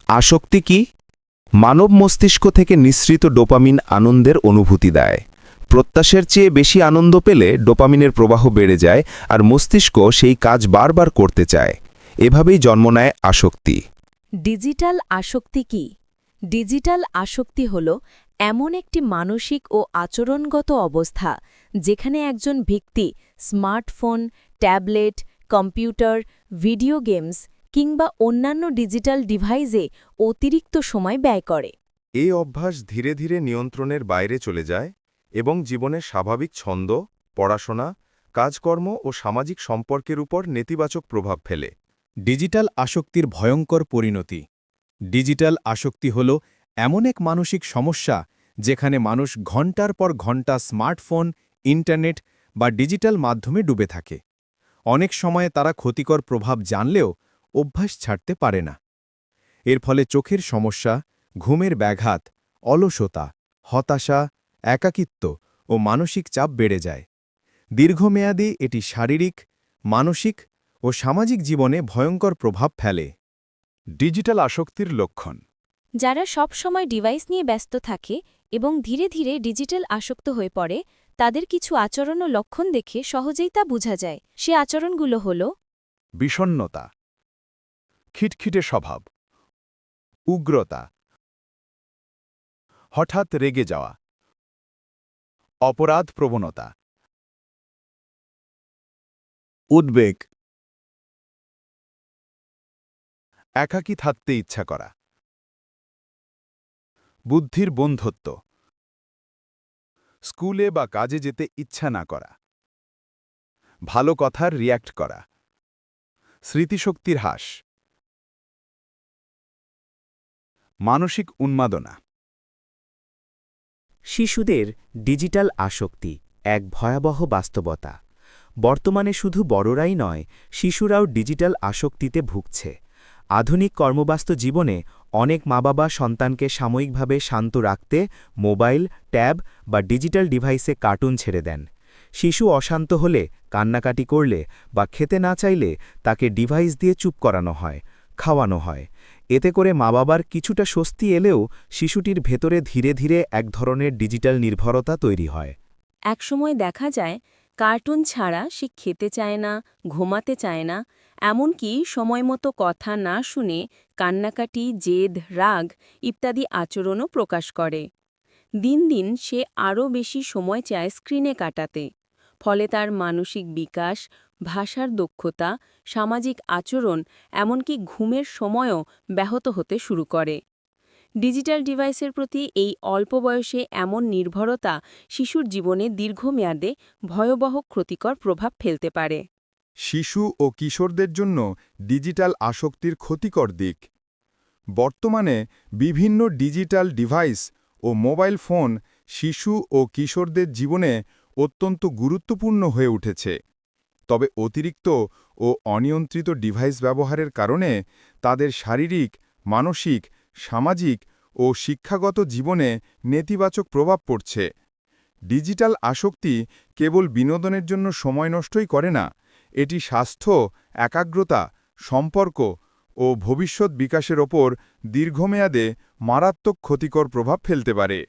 আসক্তি কি? মানব মস্তিষ্ক থেকে নিঃসৃত ডোপামিন আনন্দের অনুভূতি দেয়। প্রত্যাশার চেয়ে বেশি আনন্দ পেলে ডোপামিনের প্রবাহ বেড়ে যায় আর মস্তিষ্ক সেই কাজ বারবার করতে চায়। এভাবেই জন্ম নেয় আসক্তি। ডিজিটাল আসক্তি কি? ডিজিটাল আসক্তি হল এমন একটি মানসিক ও আচরণগত অবস্থা যেখানে একজন ব্যক্তি smartphone, tablet, computer, video games কিংবা অন্যান্য ডিজিটাল ডিভাইসে অতিরিক্ত সময় ব্যয় করে। এই অভ্যাস ধীরে ধীরে নিয়ন্ত্রণের বাইরে চলে যায় এবং জীবনের স্বাভাবিক ছন্দ, পড়াশোনা, কাজকর্ম ও সামাজিক সম্পর্কের উপর নেতিবাচক প্রভাব ফেলে। ডিজিটাল আসক্তির ভয়ঙ্কর পরিণতি। ডিজিটাল আসক্তি হল এমন এক মানসিক সমস্যা যেখানে মানুষ ঘণ্টার পর ঘণ্টা স্মার্টফোন, ইন্টারনেট বা ডিজিটাল মাধ্যমে ডুবে থাকে। অনেক সময় তারা ক্ষতিকর প্রভাব জানলেও অভ্যাস ছাড়তে পারে না। এর ফলে চোখের সমস্যা, ঘুমের ব্যাঘাত, অলসতা, হতাশা, একাকিত্ব ও মানসিক চাপ বেড়ে যায়। দীর্ঘমেয়াদে এটি শারীরিক, মানসিক ও সামাজিক জীবনে ভয়ঙ্কর প্রভাব ফেলে। ডিজিটাল আসক্তির লক্ষণ। যারা সব সময় ডিভাইস নিয়ে ব্যস্ত থাকে এবং ধীরে ধীরে ডিজিটাল আসক্ত হয়ে পড়ে, তাদের কিছু আচরণ ও লক্ষণ দেখে সহজেই তা বোঝা যায়। সে আচরণগুলো হল: বিষণ্ণতা, খিটখিটে স্বভাব, উগ্রতা, হঠাৎ রেগে যাওয়া, অপরাধ প্রবণতা, উদ্বেগ, একাকী থাকতে ইচ্ছা করা, বুদ্ধির বন্ধত্ব, স্কুলে বা কাজে যেতে ইচ্ছা না করা, ভালো কথার রিয়্যাক্ট করা, স্মৃতিশক্তির হ্রাস, মানসিক উন্মাদনা। শিশুদের ডিজিটাল আসক্তি এক ভয়াবহ বাস্তবতা। বর্তমানে শুধু বড়রাই নয়, শিশুরাও ডিজিটাল আসক্তিতে ভুগছে। আধুনিক কর্মব্যস্ত জীবনে অনেক মা-বাবা সন্তানকে সাময়িকভাবে শান্ত রাখতে মোবাইল, ট্যাব বা ডিজিটাল ডিভাইসে কার্টুন ছেড়ে দেন। শিশু অশান্ত হলে, কান্নাকাটি করলে বা খেতে না চাইলে তাকে ডিভাইস দিয়ে চুপ করানো হয়, খাওয়ানো হয়। এতে করে মা-বাবার কিছুটা স্বস্তি এলেও শিশুটির ভেতরে ধীরে ধীরে এক ধরনের ডিজিটাল নির্ভরতা তৈরি হয়। একসময় দেখা যায় কার্টুন ছাড়া সে খেতে চায় না, ঘুমাতে চায় না, এমনকি সময়মতো কথা না শুনে কান্নাকাটি, জেদ, রাগ ইত্যাদি আচরণও প্রকাশ করে। দিন দিন সে আরও বেশি সময় চায় স্ক্রিনে কাটাতে। ফলে তার মানসিক বিকাশ, ভাষার দক্ষতা, সামাজিক আচরণ এমনকি ঘুমের সময়ও ব্যাহত হতে শুরু করে। ডিজিটাল ডিভাইসের প্রতি এই অল্প বয়সে এমন নির্ভরতা শিশুর জীবনে দীর্ঘমেয়াদে ভয়াবহ ক্ষতিকর প্রভাব ফেলতে পারে। শিশু ও কিশোরদের জন্য ডিজিটাল আসক্তির ক্ষতিকর দিক। বর্তমানে বিভিন্ন ডিজিটাল ডিভাইস ও মোবাইল ফোন শিশু ও কিশোরদের জীবনে অত্যন্ত গুরুত্বপূর্ণ হয়ে উঠেছে। তবে অতিরিক্ত ও অনিয়ন্ত্রিত ডিভাইস ব্যবহারের কারণে তাদের শারীরিক, মানসিক, সামাজিক ও শিক্ষাগত জীবনে নেতিবাচক প্রভাব পড়ছে। ডিজিটাল আসক্তি কেবল বিনোদনের জন্য সময় নষ্টই করে না, এটি স্বাস্থ্য, একাগ্রতা, সম্পর্ক ও ভবিষ্যৎ বিকাশের ওপর দীর্ঘমেয়াদে মারাত্মক ক্ষতিকর প্রভাব ফেলতে পারে।